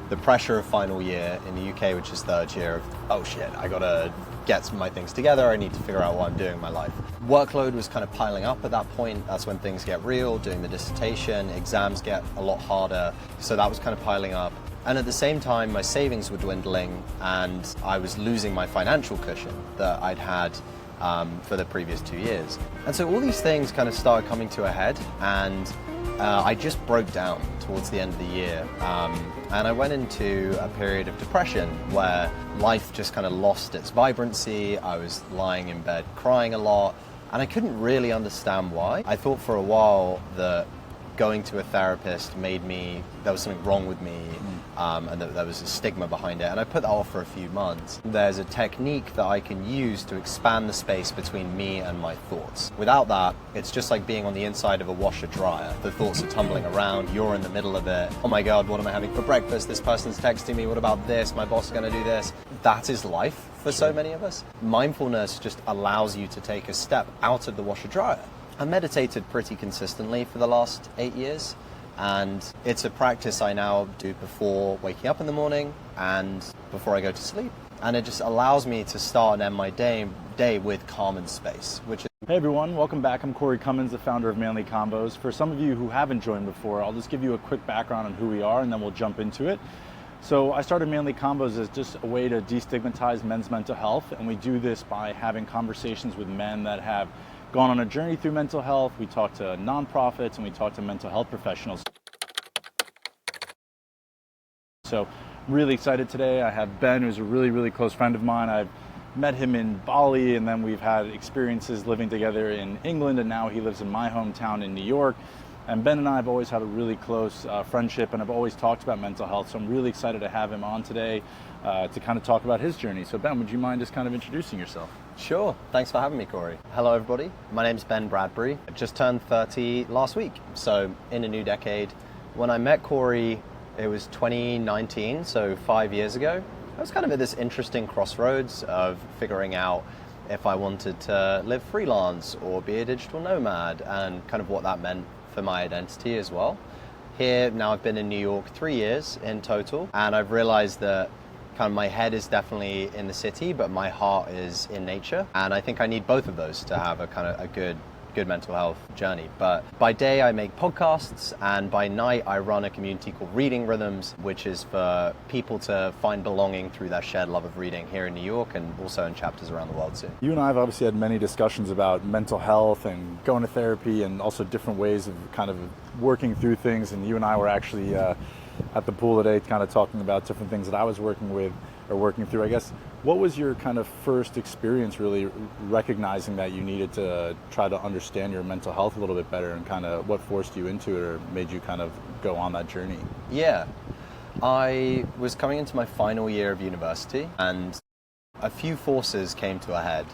the pressure of final year in the UK, which is third year, of, oh shit, I gotta get my things together, I need to figure out what I'm doing in my life. Workload was kind of piling up at that point. That's when things get real, doing the dissertation, exams get a lot harder, so that was kind of piling up. And at the same time, my savings were dwindling and I was losing my financial cushion that I'd had for the previous 2 years. And so all these things kind of started coming to a head, and I just broke down towards the end of the year. And I went into a period of depression where life just kind of lost its vibrancy. I was lying in bed crying a lot, and I couldn't really understand why. I thought for a while that going to a therapist made me, there was something wrong with me, and that there was a stigma behind it, and I put that off for a few months. There's a technique that I can use to expand the space between me and my thoughts. Without that, it's just like being on the inside of a washer dryer. The thoughts are tumbling around, you're in the middle of it. Oh my God, what am I having for breakfast? This person's texting me, what about this? My boss is gonna do this. That is life for so many of us. Mindfulness just allows you to take a step out of the washer dryer. I meditated pretty consistently for the last 8 years, and it's a practice I now do before waking up in the morning and before I go to sleep. And it just allows me to start and end my day with calm and space, which is... Hey everyone, welcome back. I'm Cummins, the founder of Manly Convos. For some of you who haven't joined before, I'll just give you a quick background on who we are and then we'll jump into it. So I started Manly Convos as just a way to destigmatize men's mental health, and we do this by having conversations with men that have gone on a journey through mental health. We talk to nonprofits and we talk to mental health professionals. So I'm really excited today. I have Ben, who's a really close friend of mine. I've met him in Bali, and then we've had experiences living together in England, and now he lives in my hometown in New York. And Ben and I have always had a really close friendship, and I've always talked about mental health. So I'm really excited to have him on today to kind of talk about his journey. So Ben, would you mind just kind of introducing yourself? Sure. Thanks for having me, Corey. Hello, everybody. My name's Ben Bradbury. I just turned 30 last week, so in a new decade. When I met Corey, it was 2019, so 5 years ago. I was kind of at this interesting crossroads of figuring out if I wanted to live freelance or be a digital nomad, and kind of what that meant for my identity as well. Here, now I've been in New York 3 years in total, and I've realized that kind of my head is definitely in the city, but my heart is in nature. And I think I need both of those to have a kind of a good mental health journey. But by day I make podcasts, and by night I run a community called Reading Rhythms, which is for people to find belonging through their shared love of reading here in New York and also in chapters around the world too. You and I have obviously had many discussions about mental health and going to therapy and also different ways of kind of working through things, and you and I were actually at the pool today kind of talking about different things that I was working through. I guess, what was your kind of first experience really recognizing that you needed to try to understand your mental health a little bit better, and kind of what forced you into it or made you kind of go on that journey? Yeah, I was coming into my final year of university, and a few forces came to a head.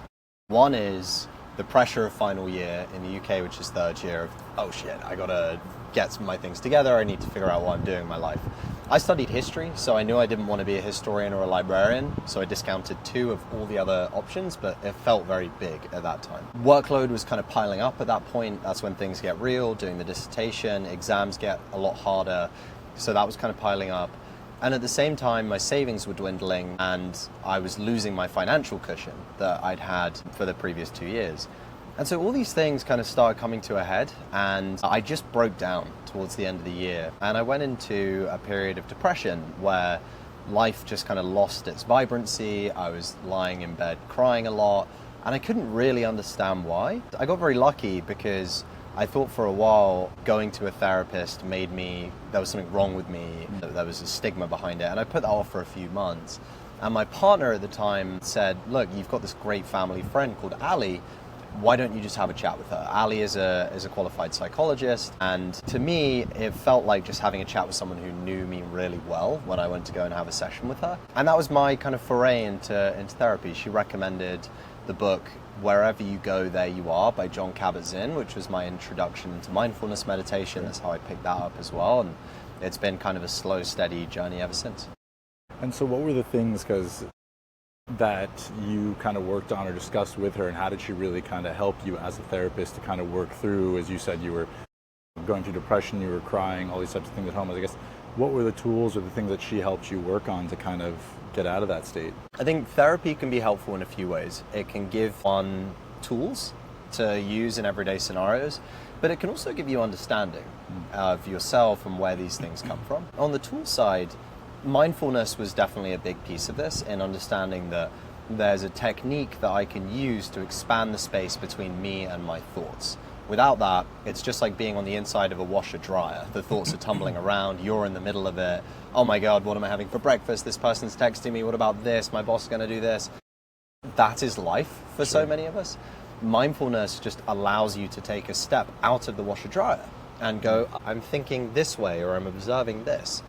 One is the pressure of final year in the UK, which is third year, of, oh shit, I gotta get my things together, I need to figure out what I'm doing in my life. I studied history, so I knew I didn't want to be a historian or a librarian, so I discounted 2 of all the other options, but it felt very big at that time. Workload was kind of piling up at that point. That's when things get real, doing the dissertation, exams get a lot harder, so that was kind of piling up. And at the same time, my savings were dwindling, and I was losing my financial cushion that I'd had for the previous 2 years. And so all these things kind of started coming to a head, and I just broke down towards the end of the year. And I went into a period of depression where life just kind of lost its vibrancy. I was lying in bed crying a lot, and I couldn't really understand why. I got very lucky because I thought for a while going to a therapist made me, there was something wrong with me, there was a stigma behind it, and I put that off for a few months. And my partner at the time said, look, you've got this great family friend called Ali, why don't you just have a chat with her? Ali is a qualified psychologist, and to me, it felt like just having a chat with someone who knew me really well when I went to go and have a session with her. And that was my kind of foray into therapy. She recommended the book Wherever You Go, There You Are by Jon Kabat-Zinn, which was my introduction to mindfulness meditation. That's how I picked that up as well, and it's been kind of a slow, steady journey ever since. And so what were the things that you kind of worked on or discussed with her, and how did she really kind of help you as a therapist to kind of work through, as you said, you were going through depression, you were crying, all these types of things at home? I guess, what were the tools or the things that she helped you work on to kind of get out of that state? I think therapy can be helpful in a few ways. It can give one tools to use in everyday scenarios, but it can also give you understanding of yourself and where these things come from. On the tool side, mindfulness was definitely a big piece of this, in understanding that there's a technique that I can use to expand the space between me and my thoughts. Without that, it's just like being on the inside of a washer dryer. The thoughts are tumbling around, you're in the middle of it. Oh my God, what am I having for breakfast? This person's texting me, what about this? My boss is gonna do this. That is life for so many of us. Mindfulness just allows you to take a step out of the washer dryer and go, I'm thinking this way, or I'm observing this.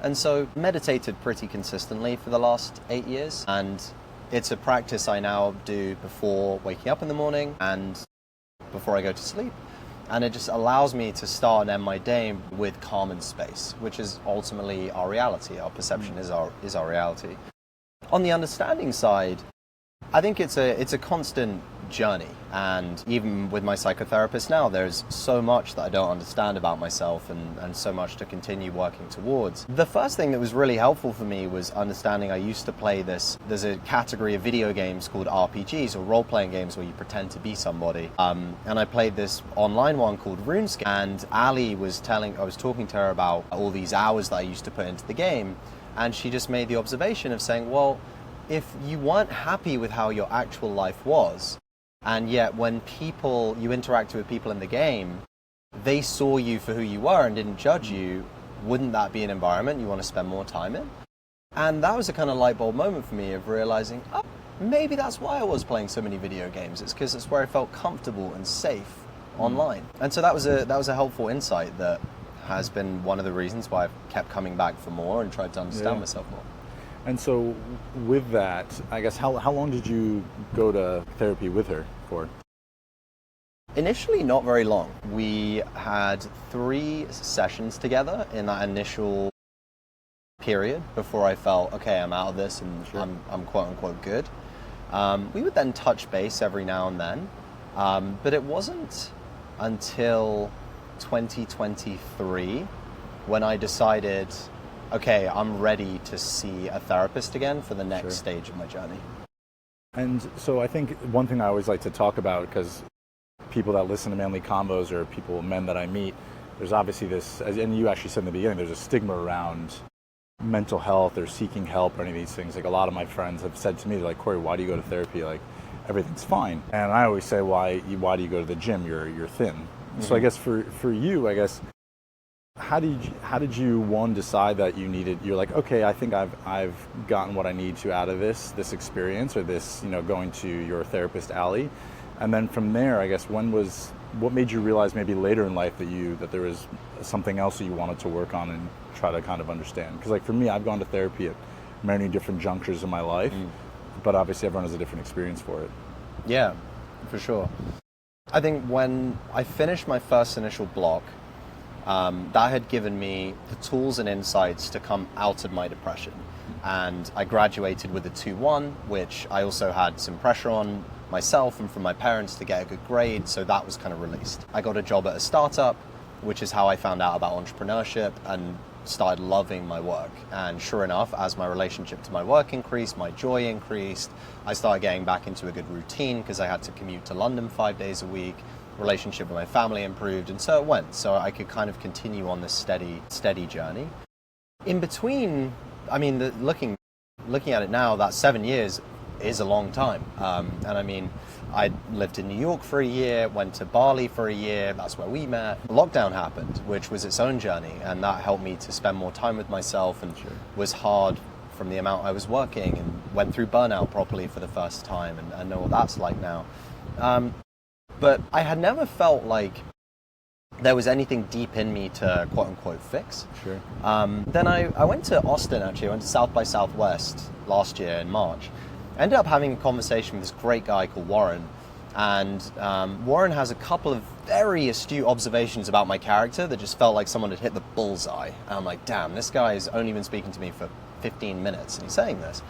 And so meditated pretty consistently for the last 8 years. And it's a practice I now do before waking up in the morning and before I go to sleep. And it just allows me to start and end my day with calm and space, which is ultimately our reality. Our perception is our reality. On the understanding side, I think it's a constant journey, and even with my psychotherapist now, there's so much that I don't understand about myself and so much to continue working towards. The first thing that was really helpful for me was understanding I used to play there's a category of video games called RPGs, or role-playing games where you pretend to be somebody, and I played this online one called RuneScape, and Ali I was talking to her about all these hours that I used to put into the game, and she just made the observation of saying, well, if you weren't happy with how your actual life was, and yet when you interacted with people in the game, they saw you for who you were and didn't judge you, wouldn't that be an environment you want to spend more time in? And that was a kind of light bulb moment for me of realizing, oh, maybe that's why I was playing so many video games. It's because it's where I felt comfortable and safe online. And so that was a helpful insight that has been one of the reasons why I've kept coming back for more and tried to understand myself more. And so with that, I guess, how long did you go to therapy with her for? Initially, not very long. We had 3 sessions together in that initial period before I felt, okay, I'm out of this and I'm quote unquote good. We would then touch base every now and then, but it wasn't until 2023 when I decided, okay, I'm ready to see a therapist again for the next stage of my journey. And so I think one thing I always like to talk about, because people that listen to Manly Convos or men that I meet, there's obviously this, and you actually said in the beginning, there's a stigma around mental health or seeking help or any of these things. Like, a lot of my friends have said to me, like, Corey, why do you go to therapy? Like, everything's fine. And I always say, why do you go to the gym? You're thin. Mm-hmm. So I guess for you, I guess, how did you one decide that you're like, okay, I think I've gotten what I need to out of this experience, or this, going to your therapist, Ali, and then from there, I guess, what made you realize maybe later in life that there was something else that you wanted to work on and try to kind of understand? Because, like, for me, I've gone to therapy at many different junctures in my life, but obviously everyone has a different experience for it. Yeah, for sure. I think when I finished my first initial block, that had given me the tools and insights to come out of my depression. And I graduated with a 2-1, which I also had some pressure on myself and from my parents to get a good grade, so that was kind of released. I got a job at a startup, which is how I found out about entrepreneurship and started loving my work. And sure enough, as my relationship to my work increased, my joy increased, I started getting back into a good routine because I had to commute to London 5 days a week. Relationship with my family improved, and so it went. So I could kind of continue on this steady journey. In between, I mean, looking at it now, that 7 years is a long time. And I mean, I lived in New York for a year, went to Bali for a year, that's where we met. Lockdown happened, which was its own journey, and that helped me to spend more time with myself, and was hard from the amount I was working, and went through burnout properly for the first time, and I know what that's like now. But I had never felt like there was anything deep in me to quote unquote fix. Sure. Then I went to Austin, actually. I went to South by Southwest last year in March. I ended up having a conversation with this great guy called Warren. And Warren has a couple of very astute observations about my character that just felt like someone had hit the bullseye. And I'm like, damn, this guy's only been speaking to me for 15 minutes and he's saying this.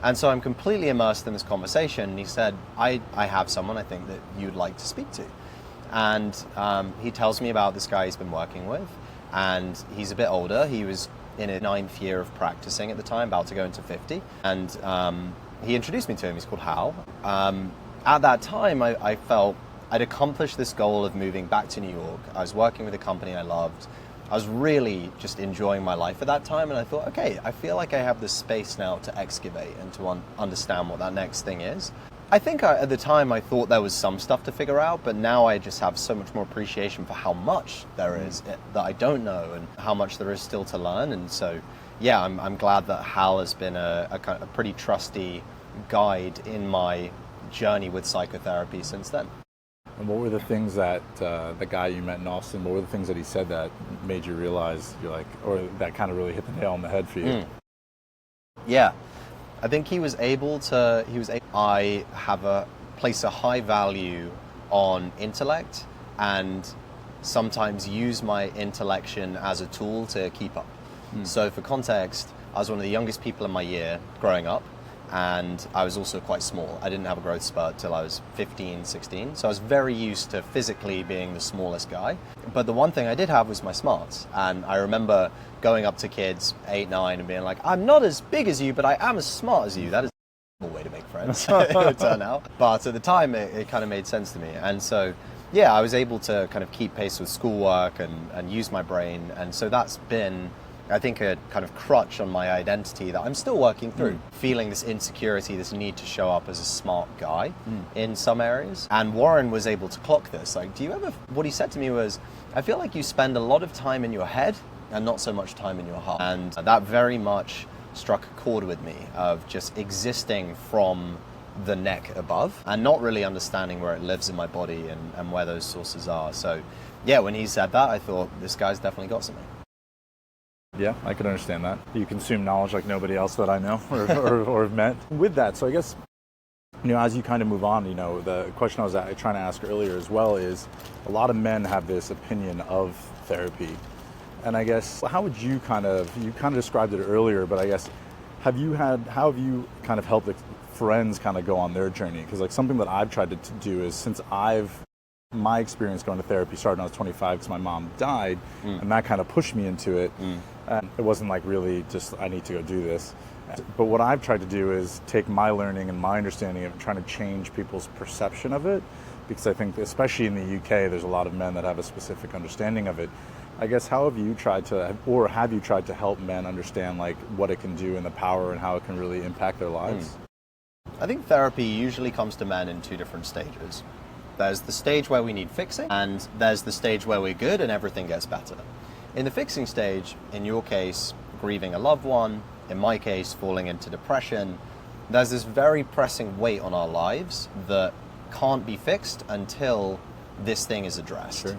And so I'm completely immersed in this conversation, and he said, I have someone I think that you'd like to speak to. And he tells me about this guy he's been working with, and he's a bit older. He was in his 9th year of practicing at the time, about to go into 50, and he introduced me to him. He's called Hal. At that time, I felt I'd accomplished this goal of moving back to New York. I was working with a company I loved. I was really just enjoying my life at that time, and I thought, okay, I feel like I have the space now to excavate and to understand what that next thing is. I think at the time I thought there was some stuff to figure out, but now I just have so much more appreciation for how much there is that I don't know and how much there is still to learn. And so, yeah, I'm glad that Hal has been a pretty trusty guide in my journey with psychotherapy since then. And what were the things that the guy you met in Austin, what were the things that he said that made you realize you're like, or that kind of really hit the nail on the head for you? Yeah, I think I place a high value on intellect and sometimes use my intellection as a tool to keep up. So for context, I was one of the youngest people in my year growing up, and I was also quite small. I didn't have a growth spurt till I was 15, 16, so I was very used to physically being the smallest guy. But the one thing I did have was my smarts, and I remember going up to kids 8, 9 and being like, I'm not as big as you, but I am as smart as you. That is a way to make friends, it would turn out. But at the time, it kind of made sense to me. And so, yeah, I was able to kind of keep pace with schoolwork and use my brain. And so that's been, I think, a kind of crutch on my identity that I'm still working through. Feeling this insecurity, this need to show up as a smart guy in some areas. And Warren was able to clock this. Like, what he said to me was, I feel like you spend a lot of time in your head and not so much time in your heart. And that very much struck a chord with me of just existing from the neck above and not really understanding where it lives in my body and where those sources are. So yeah, when he said that, I thought, this guy's definitely got something. Yeah, I could understand that. You consume knowledge like nobody else that I know or have met. With that, so I guess, as you kind of move on, the question I was trying to ask earlier as well is, a lot of men have this opinion of therapy. And I guess, how would you kind of described it earlier, but I guess, how have you kind of helped friends kind of go on their journey? Because like something that I've tried to do is, since my experience going to therapy started when I was 25 because my mom died, and that kind of pushed me into it. And it wasn't like really just, I need to go do this. But what I've tried to do is take my learning and my understanding of it, trying to change people's perception of it, because I think, especially in the UK, there's a lot of men that have a specific understanding of it. I guess, how have you tried to help men understand like what it can do and the power and how it can really impact their lives? I think therapy usually comes to men in 2 different stages. There's the stage where we need fixing, and there's the stage where we're good and everything gets better. In the fixing stage, in your case, grieving a loved one, in my case, falling into depression, there's this very pressing weight on our lives that can't be fixed until this thing is addressed. Sure.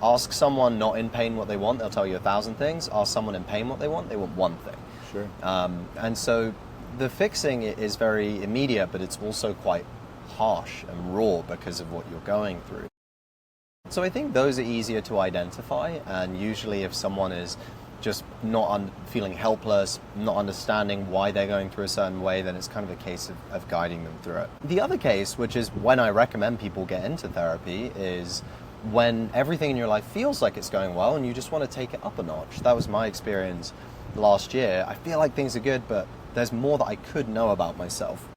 Ask someone not in pain what they want, they'll tell you 1,000 things. Ask someone in pain what they want one thing. Sure. And so the fixing is very immediate, but it's also quite harsh and raw because of what you're going through. So I think those are easier to identify, and usually if someone is just not feeling helpless, not understanding why they're going through a certain way, then it's kind of a case of guiding them through it. The other case, which is when I recommend people get into therapy, is when everything in your life feels like it's going well and you just want to take it up a notch. That was my experience last year. I feel like things are good, but there's more that I could know about myself.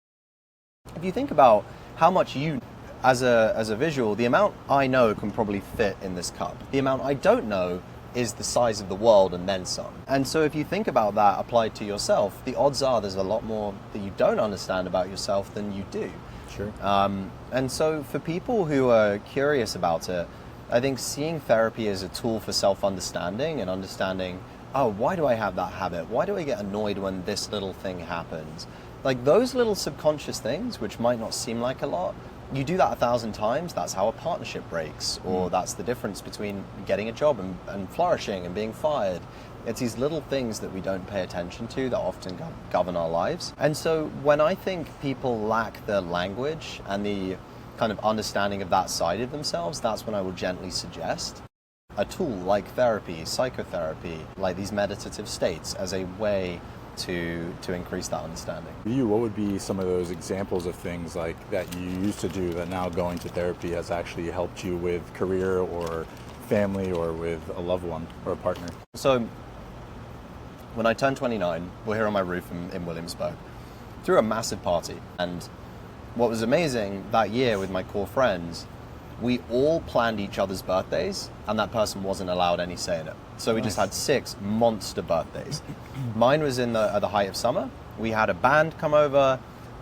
If you think about how much you, as a visual, the amount I know can probably fit in this cup. The amount I don't know is the size of the world and then some. And so if you think about that applied to yourself, the odds are there's a lot more that you don't understand about yourself than you do. Sure. And so for people who are curious about it, I think seeing therapy as a tool for self-understanding and understanding, oh, why do I have that habit? Why do I get annoyed when this little thing happens? Like those little subconscious things, which might not seem like a lot, you do that 1,000 times, that's how a partnership breaks, or that's the difference between getting a job and flourishing and being fired. It's these little things that we don't pay attention to that often govern our lives. And so when I think people lack the language and the kind of understanding of that side of themselves, that's when I will gently suggest a tool like therapy, psychotherapy, like these meditative states as a way to increase that understanding. For you, what would be some of those examples of things like that you used to do that now going to therapy has actually helped you with career or family or with a loved one or a partner? So when I turned 29, we're here on my roof in Williamsburg, threw a massive party. And what was amazing that year with my core friends, we all planned each other's birthdays, and that person wasn't allowed any say in it. So we just had 6 monster birthdays. Mine was at the height of summer. We had a band come over.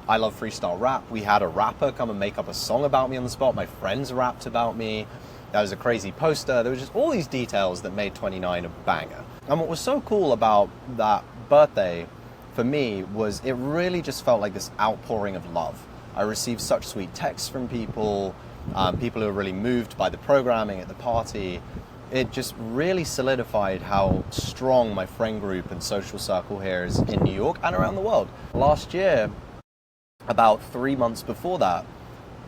I love freestyle rap. We had a rapper come and make up a song about me on the spot. My friends rapped about me. There was a crazy poster. There was just all these details that made 29 a banger. And what was so cool about that birthday for me was it really just felt like this outpouring of love. I received such sweet texts from people, people who were really moved by the programming at the party. It just really solidified how strong my friend group and social circle here is in New York and around the world. Last year, about 3 months before that,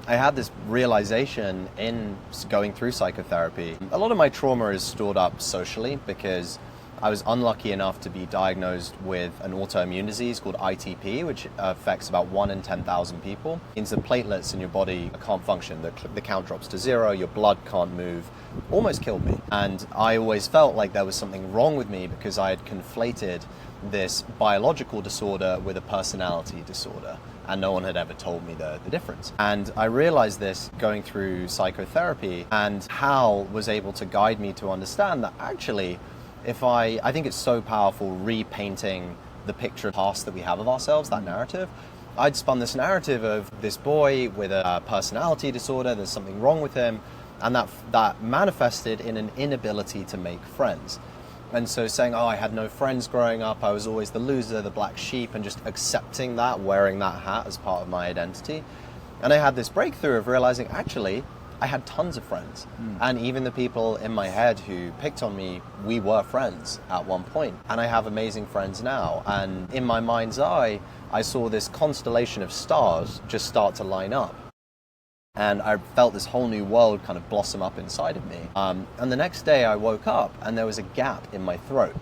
I had this realization in going through psychotherapy. A lot of my trauma is stored up socially because I was unlucky enough to be diagnosed with an autoimmune disease called ITP, which affects about 1 in 10,000 people. It means the platelets in your body can't function, the count drops to 0, your blood can't move. Almost killed me. And I always felt like there was something wrong with me because I had conflated this biological disorder with a personality disorder. And no one had ever told me the difference. And I realized this going through psychotherapy, and Hal was able to guide me to understand that actually, I think it's so powerful repainting the picture of the past that we have of ourselves, that narrative. I'd spun this narrative of this boy with a personality disorder, there's something wrong with him, and that manifested in an inability to make friends. And so saying, I had no friends growing up, I was always the loser, the black sheep, and just accepting that, wearing that hat as part of my identity. And I had this breakthrough of realizing, actually, I had tons of friends. And even the people in my head who picked on me, we were friends at one point. And I have amazing friends now. And in my mind's eye, I saw this constellation of stars just start to line up. And I felt this whole new world kind of blossom up inside of me. And the next day I woke up and there was a gap in my throat.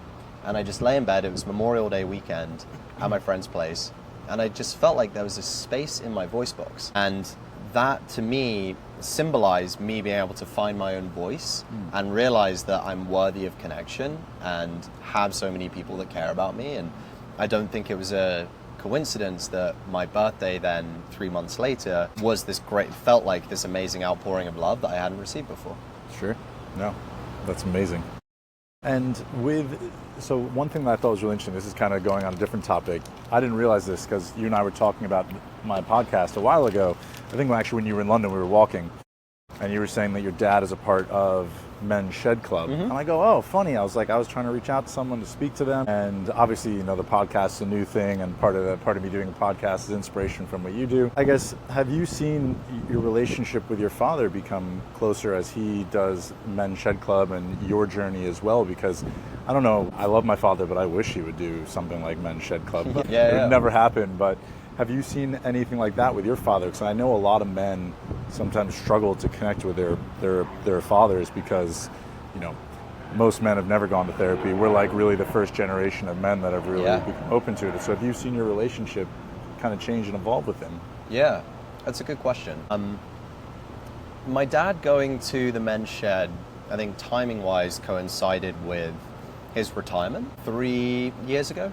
And I just lay in bed, it was Memorial Day weekend at my friend's place. And I just felt like there was this space in my voice box. And that to me symbolized me being able to find my own voice and realize that I'm worthy of connection and have so many people that care about me. And I don't think it was a coincidence that my birthday then 3 months later was felt like this amazing outpouring of love that I hadn't received before. Sure. No, that's amazing. And so one thing that I thought was really interesting, this is kind of going on a different topic. I didn't realize this because you and I were talking about my podcast a while ago. I think when you were in London, we were walking and you were saying that your dad is a part of Men's Shed Club. And I go, oh, funny. I was trying to reach out to someone to speak to them. And obviously, the podcast is a new thing, and part of me doing a podcast is inspiration from what you do. I guess, have you seen your relationship with your father become closer as he does Men's Shed Club and your journey as well? Because, I don't know, I love my father, but I wish he would do something like Men's Shed Club. It would never happen, but have you seen anything like that with your father? Because I know a lot of men sometimes struggle to connect with their fathers because, most men have never gone to therapy. We're like really the first generation of men that have really become open to it. So have you seen your relationship kind of change and evolve with him? Yeah, that's a good question. My dad going to the Men's Shed, I think timing-wise, coincided with his retirement 4 years ago.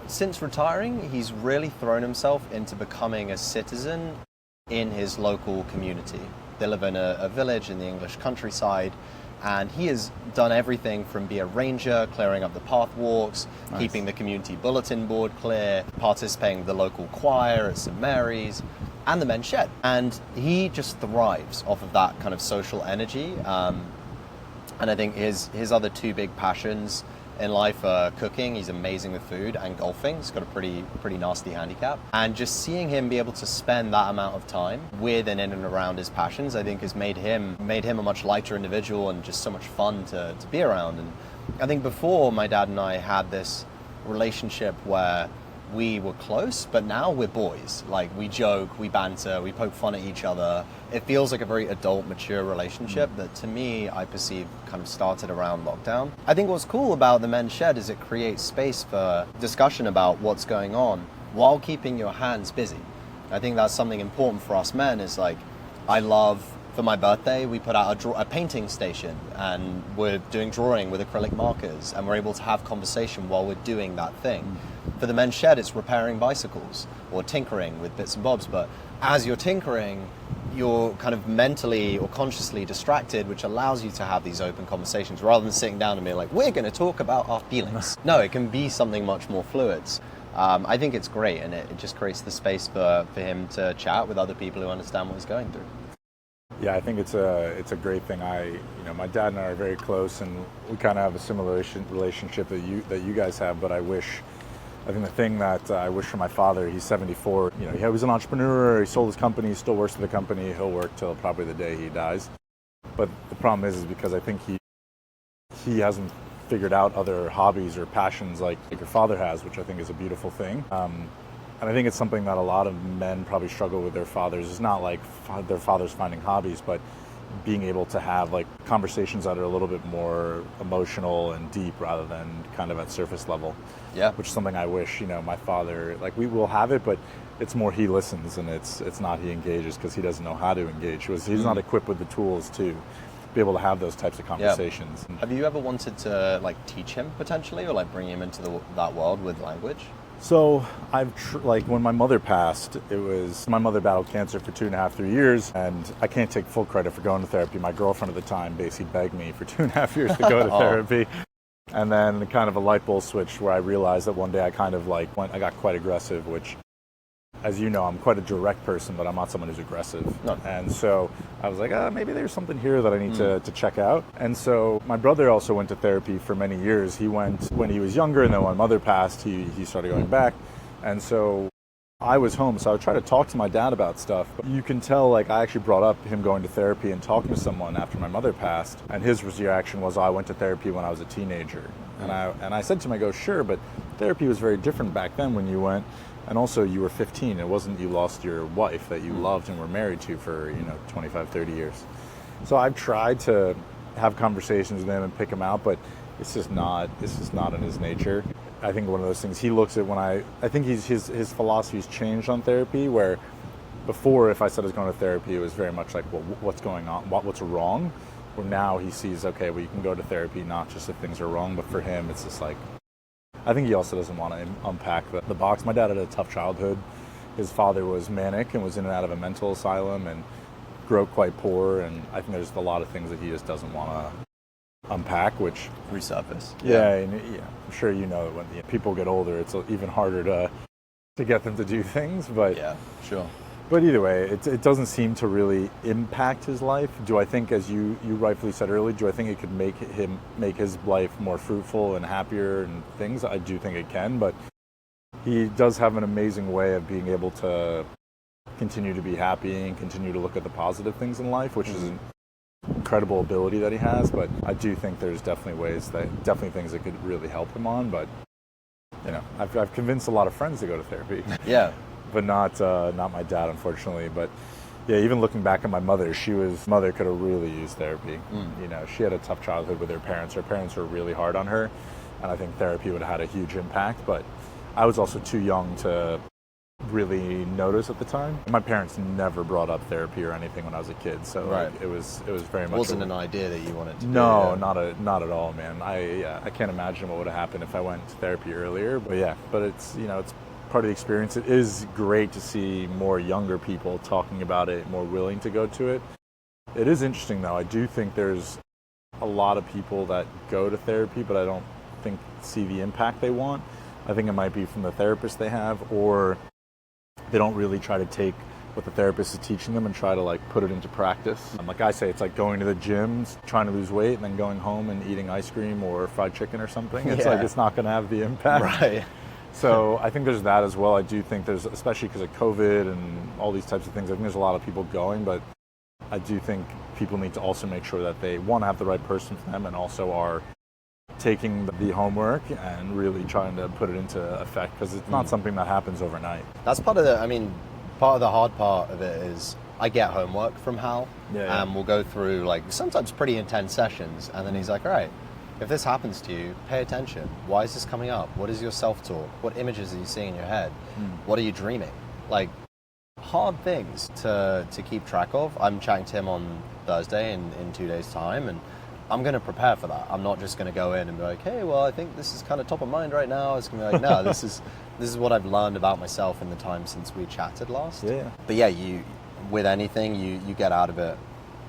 Since retiring, he's really thrown himself into becoming a citizen in his local community. They live in a village in the English countryside, and he has done everything from be a ranger, clearing up the path walks, keeping the community bulletin board clear, participating in the local choir at St. Mary's, and the Men's Shed. And he just thrives off of that kind of social energy. And I think his other 2 big passions in life are cooking. He's amazing with food, and golfing. He's got a pretty nasty handicap. And just seeing him be able to spend that amount of time with and in and around his passions, I think has made him a much lighter individual and just so much fun to be around. And I think before, my dad and I had this relationship where we were close, but now we're boys. Like, we joke, we banter, we poke fun at each other. It feels like a very adult, mature relationship that, to me, I perceive kind of started around lockdown. I think what's cool about the Men's Shed is it creates space for discussion about what's going on while keeping your hands busy. I think that's something important for us men, is like, I love For my birthday, we put out a painting station, and we're doing drawing with acrylic markers, and we're able to have conversation while we're doing that thing. For the men's shed, it's repairing bicycles or tinkering with bits and bobs. But as you're tinkering, you're kind of mentally or consciously distracted, which allows you to have these open conversations rather than sitting down and being like, we're going to talk about our feelings. No, it can be something much more fluid. I think it's great, and it just creates the space for him to chat with other people who understand what he's going through. Yeah, I think it's a great thing. My dad and I are very close, and we kind of have a similar relationship that you guys have. But I think the thing that I wish for my father, he's 74. He was an entrepreneur. He sold his company. He still works for the company. He'll work till probably the day he dies. But the problem is because I think he hasn't figured out other hobbies or passions like your father has, which I think is a beautiful thing. And I think it's something that a lot of men probably struggle with their fathers. It's not like their fathers finding hobbies, but being able to have like conversations that are a little bit more emotional and deep rather than kind of at surface level. Yeah. Which is something I wish, my father, like we will have it, but it's more he listens and it's not he engages because he doesn't know how to engage. He's not equipped with the tools to be able to have those types of conversations. Yeah. Have you ever wanted to like teach him potentially, or like bring him into that world with language? So when my mother passed, my mother battled cancer for 2.5, 3 years, and I can't take full credit for going to therapy. My girlfriend at the time basically begged me for 2.5 years to go to therapy. And then kind of a light bulb switch where I realized that one day I got quite aggressive, which, as you know, I'm quite a direct person, but I'm not someone who's aggressive. No. And so I was like, maybe there's something here that I need to check out. And so my brother also went to therapy for many years. He went when he was younger, and then when my mother passed, he started going back. And so I was home, so I would try to talk to my dad about stuff. But you can tell, like, I actually brought up him going to therapy and talking to someone after my mother passed. And his reaction was, I went to therapy when I was a teenager. And I said to him, I go, sure, but therapy was very different back then when you went. And also, you were 15. It wasn't you lost your wife that you loved and were married to for 25, 30 years. So I've tried to have conversations with him and pick him out, but it's just not in his nature. I think one of those things he looks at I think his philosophy's changed on therapy, where before, if I said I was going to therapy, it was very much like, well, what's going on? What's wrong? Where now he sees, okay, well, you can go to therapy not just if things are wrong, but for him, it's just like, I think he also doesn't want to unpack the box. My dad had a tough childhood. His father was manic and was in and out of a mental asylum and grew up quite poor. And I think there's a lot of things that he just doesn't want to unpack, which resurface. Yeah, I'm sure you know that when people get older, it's even harder to get them to do things. But yeah, sure. But either way, it doesn't seem to really impact his life. Do I think, as you rightfully said earlier, do I think it could make his life more fruitful and happier and things? I do think it can, but he does have an amazing way of being able to continue to be happy and continue to look at the positive things in life, which is an incredible ability that he has. But I do think there's definitely things that could really help him on. But I've convinced a lot of friends to go to therapy. Yeah. But not my dad, unfortunately. But yeah, even looking back at my mother, mother could have really used therapy. She had a tough childhood with her parents. Her parents were really hard on her, and I think therapy would have had a huge impact. But I was also too young to really notice at the time. My parents never brought up therapy or anything when I was a kid, so right. It was very much. Wasn't an idea that you wanted to. No, do, not at all, man. I can't imagine what would have happened if I went to therapy earlier. But it's it's part of the experience. It is great to see more younger people talking about it, more willing to go to it. It is interesting, though. I do think there's a lot of people that go to therapy, but I don't see the impact they want. I think it might be from the therapist they have, or they don't really try to take what the therapist is teaching them and try to like put it into practice. Like I say, it's like going to the gym, trying to lose weight, and then going home and eating ice cream or fried chicken or something. It's like it's not going to have the impact. Right. So I think there's that as well. I do think there's, especially because of COVID and all these types of things, I think there's a lot of people going, but I do think people need to also make sure that they want to have the right person for them and also are taking the homework and really trying to put it into effect, because it's not something that happens overnight. That's part of the hard part of it is I get homework from Hal, and we'll go through like sometimes pretty intense sessions, and then he's like, all right, if this happens to you, pay attention. Why is this coming up? What is your self-talk? What images are you seeing in your head? What are you dreaming? Like, hard things to keep track of. I'm chatting to him on Thursday in 2 days' time, and I'm going to prepare for that. I'm not just going to go in and be like, hey, well, I think this is kind of top of mind right now. It's going to be like, no, this is what I've learned about myself in the time since we chatted last. Yeah. But yeah, with anything, you get out of it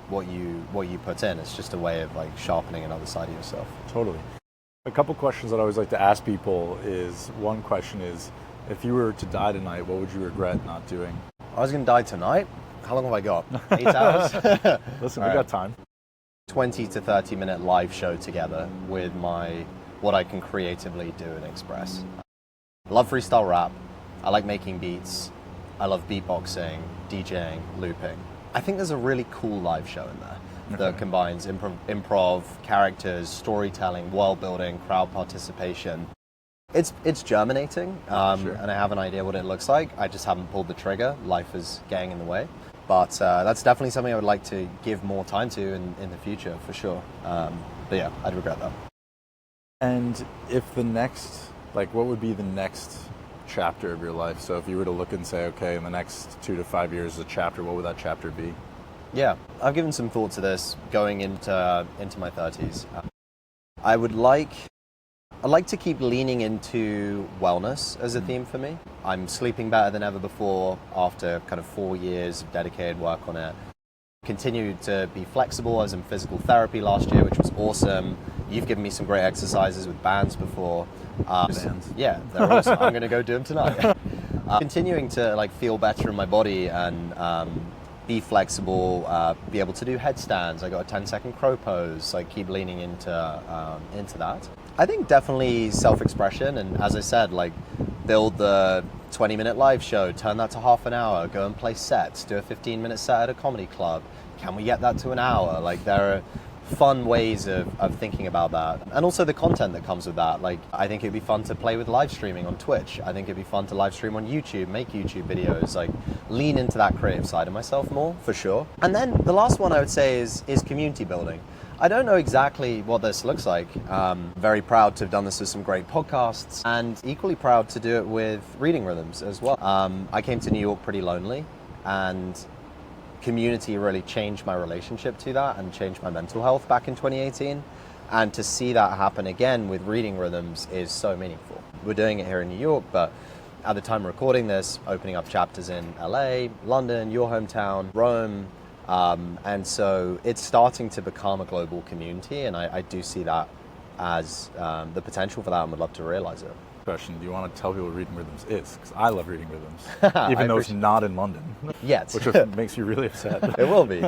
what you put in. It's just a way of like sharpening another side of yourself. Totally. A couple questions that I always like to ask people is, one question is, if you were to die tonight, what would you regret not doing? I was going to die tonight. How long have I got? 8 hours? Listen, All we right. got time. 20 to 30 minute live show together with what I can creatively do and express. I love freestyle rap. I like making beats. I love beatboxing, DJing, looping. I think there's a really cool live show in there that combines improv, characters, storytelling, world building, crowd participation. It's germinating, and I have an idea what it looks like. I just haven't pulled the trigger. Life is getting in the way. But that's definitely something I would like to give more time to in the future, for sure. But yeah, I'd regret that. And if what would be the next chapter of your life? So if you were to look and say, okay, in the next 2 to 5 years is a chapter, what would that chapter be? Yeah, I've given some thought to this going into my 30s. I'd like to keep leaning into wellness as a theme for me. I'm sleeping better than ever before after kind of 4 years of dedicated work on it. Continued to be flexible as in physical therapy last year, which was awesome. You've given me some great exercises with bands before. Bands? Yeah, they're awesome. I'm going to go do them tonight. Continuing to like feel better in my body and be flexible, be able to do headstands. I got a 10-second crow pose. Like keep leaning into that. I think definitely self-expression, and as I said, like build the 20-minute live show, turn that to half an hour, go and play sets, do a 15-minute set at a comedy club. Can we get that to an hour? Like there are fun ways of thinking about that. And also the content that comes with that. Like I think it'd be fun to play with live streaming on Twitch. I think it'd be fun to live stream on YouTube, make YouTube videos, like lean into that creative side of myself more, for sure. And then the last one I would say is community building. I don't know exactly what this looks like. Very proud to have done this with some great podcasts, and equally proud to do it with Reading Rhythms as well. I came to New York pretty lonely, and community really changed my relationship to that and changed my mental health back in 2018. And to see that happen again with Reading Rhythms is so meaningful. We're doing it here in New York, but at the time of recording this, opening up chapters in LA, London, your hometown, Rome, and so it's starting to become a global community, and I do see that as the potential for that, and would love to realize it. Question, do you want to tell people what Reading Rhythms is? Because I love Reading Rhythms, even though it's not in London. Yet. Which just makes you really upset. It will be.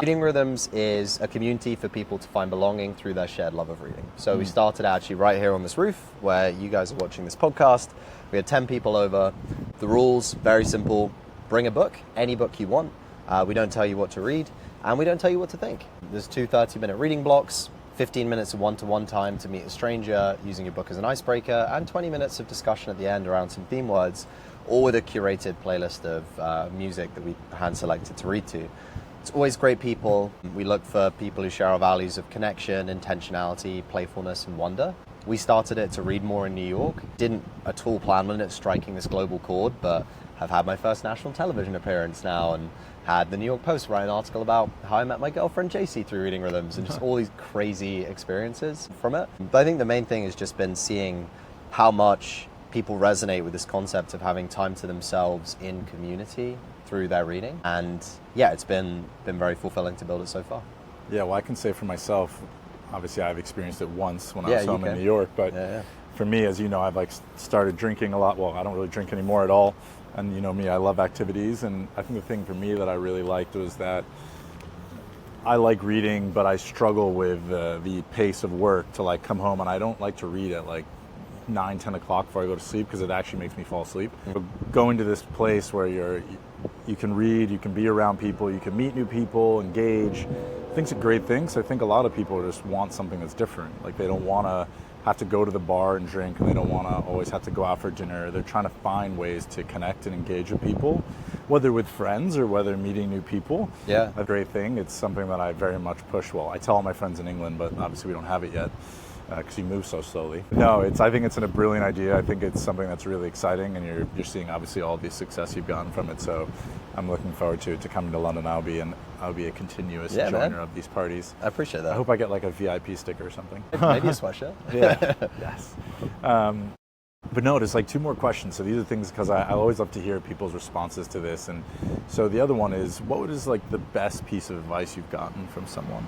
Reading Rhythms is a community for people to find belonging through their shared love of reading. So we started actually right here on this roof where you guys are watching this podcast. We had 10 people over. The rules, very simple. Bring a book, any book you want. We don't tell you what to read, and we don't tell you what to think. There's 2 30-minute reading blocks, 15 minutes of one-to-one time to meet a stranger using your book as an icebreaker, and 20 minutes of discussion at the end around some theme words, all with a curated playlist of music that we hand-selected to read to. It's always great people. We look for people who share our values of connection, intentionality, playfulness, and wonder. We started it to read more in New York. Didn't at all plan on it striking this global chord, but have had my first national television appearance now, and had the New York Post write an article about how I met my girlfriend JC through Reading Rhythms, and just all these crazy experiences from it. But I think the main thing has just been seeing how much people resonate with this concept of having time to themselves in community through their reading. And yeah, it's been very fulfilling to build it so far. Yeah, well, I can say for myself, obviously I've experienced it once when I was home in New York, but for me, as you know, I've started drinking a lot. Well, I don't really drink anymore at all. And you know me, I love activities, and I think the thing for me that I really liked was that I like reading, but I struggle with the pace of work to like come home, and I don't like to read at like 9, 10 o'clock before I go to sleep because it actually makes me fall asleep. Going to this place where you can read, you can be around people, you can meet new people, engage, I think it's a great thing. So I think a lot of people just want something that's different. Like they don't want to have to go to the bar and drink, and they don't want to always have to go out for dinner. They're trying to find ways to connect and engage with people, whether with friends or whether meeting new people. Yeah, a great thing. It's something that I very much push. Well, I tell all my friends in England, but obviously we don't have it yet. because you move so slowly. No, I think it's a brilliant idea. I think it's something that's really exciting, and you're seeing obviously all the success you've gotten from it. So I'm looking forward to coming to London. I'll be a continuous joiner of these parties. I appreciate that. I hope I get like a VIP sticker or something. Maybe a sweatshirt. Yeah. Yes. But no, there's like 2 more questions. So these are things, because I always love to hear people's responses to this. And so the other one is, what is like the best piece of advice you've gotten from someone?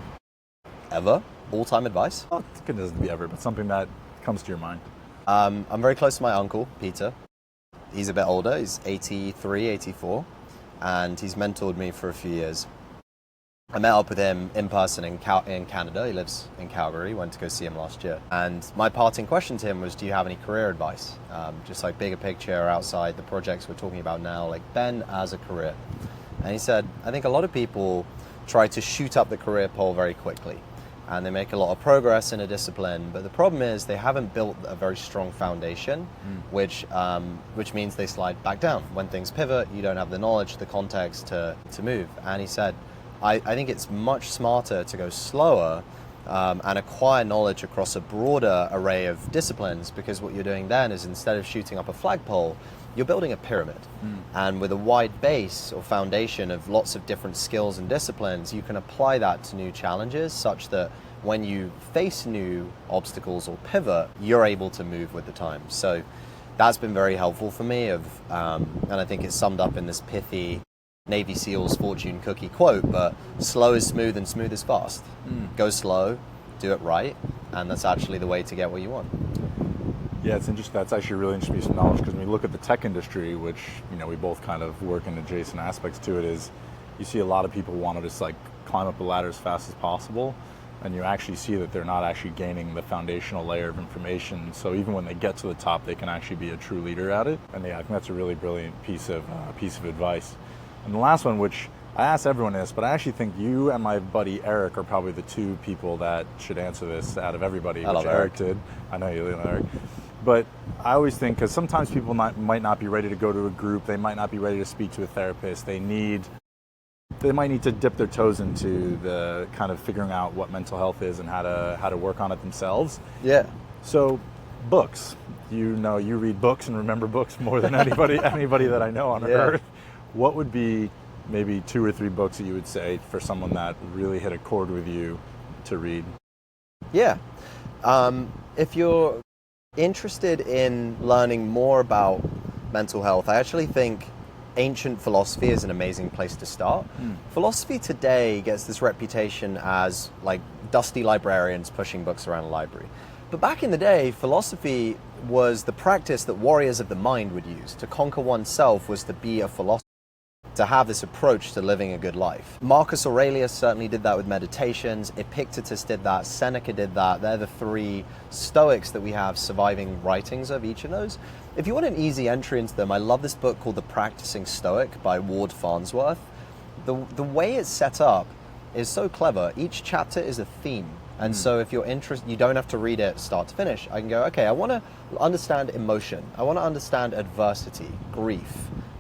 Ever? All-time advice? Well, it doesn't be ever, but something that comes to your mind. I'm very close to my uncle, Peter. He's a bit older. He's 83, 84. And he's mentored me for a few years. I met up with him in person in Canada. He lives in Calgary. Went to go see him last year. And my parting question to him was, do you have any career advice? Just like bigger picture outside the projects we're talking about now, like Ben as a career. And he said, I think a lot of people try to shoot up the career pole very quickly. And they make a lot of progress in a discipline. But the problem is they haven't built a very strong foundation, which means they slide back down. When things pivot, you don't have the knowledge, the context to move. And he said, I think it's much smarter to go slower and acquire knowledge across a broader array of disciplines, because what you're doing then is, instead of shooting up a flagpole, you're building a pyramid. And with a wide base or foundation of lots of different skills and disciplines, you can apply that to new challenges, such that when you face new obstacles or pivot, you're able to move with the times. So that's been very helpful for me, and I think it's summed up in this pithy Navy SEALs fortune cookie quote, but slow is smooth and smooth is fast. Go slow, do it right, and that's actually the way to get what you want. Yeah, it's interesting. That's actually a really interesting piece of knowledge, because when you look at the tech industry, which, you know, we both kind of work in adjacent aspects to it, is you see a lot of people want to just like climb up the ladder as fast as possible, and you actually see that they're not actually gaining the foundational layer of information. So even when they get to the top, they can actually be a true leader at it. And yeah, I think that's a really brilliant piece of advice. And the last one, which I asked everyone this, but I actually think you and my buddy Eric are probably the 2 people that should answer this out of everybody, which Eric did. I know you know Eric. But I always think, because sometimes people might not be ready to go to a group, they might not be ready to speak to a therapist, they might need to dip their toes into the kind of figuring out what mental health is and how to work on it themselves. Yeah. So books, you know, you read books and remember books more than anybody that I know on earth. What would be maybe 2 or 3 books that you would say for someone that really hit a chord with you to read? Yeah. If you're interested in learning more about mental health, I actually think ancient philosophy is an amazing place to start. Philosophy today gets this reputation as like dusty librarians pushing books around a library. But back in the day, philosophy was the practice that warriors of the mind would use. To conquer oneself was to be a philosopher, to have this approach to living a good life. Marcus Aurelius certainly did that with meditations. Epictetus did that. Seneca did that. They're the 3 Stoics that we have surviving writings of each of those. If you want an easy entry into them, I love this book called The Practicing Stoic by Ward Farnsworth. The way it's set up is so clever. Each chapter is a theme. And so if you're interested, you don't have to read it start to finish. I can go, okay, I want to understand emotion. I want to understand adversity, grief,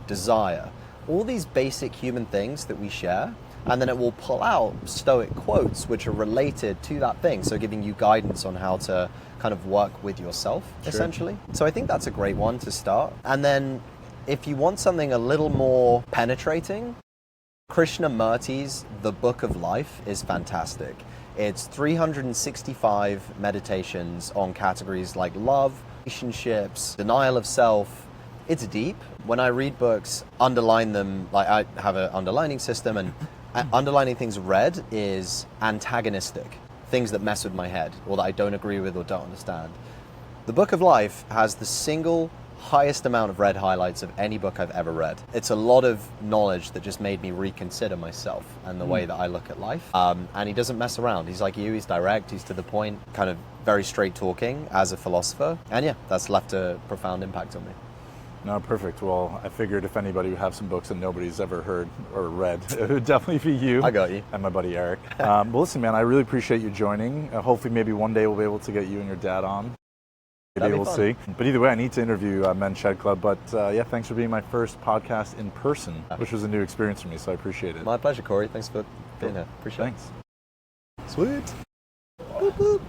desire, all these basic human things that we share. And then it will pull out Stoic quotes which are related to that thing. So giving you guidance on how to kind of work with yourself, essentially. So I think that's a great one to start. And then if you want something a little more penetrating, Krishnamurti's The Book of Life is fantastic. It's 365 meditations on categories like love, relationships, denial of self. It's deep. When I read books, underline them, like I have an underlining system, and underlining things red is antagonistic, things that mess with my head or that I don't agree with or don't understand. The Book of Life has the single highest amount of red highlights of any book I've ever read. It's a lot of knowledge that just made me reconsider myself and the way that I look at life. And he doesn't mess around. He's like you, he's direct, he's to the point, kind of very straight talking as a philosopher. And yeah, that's left a profound impact on me. No, perfect. Well, I figured if anybody would have some books that nobody's ever heard or read, it would definitely be you. I got you. And my buddy Eric. Well, listen, man, I really appreciate you joining. Hopefully maybe one day we'll be able to get you and your dad on. Maybe we'll see. But either way, I need to interview Men's Shed Club. But yeah, thanks for being my first podcast in person, which was a new experience for me, so I appreciate it. My pleasure, Corey. Thanks for being here. Appreciate it. Thanks. Sweet. Boop, boop.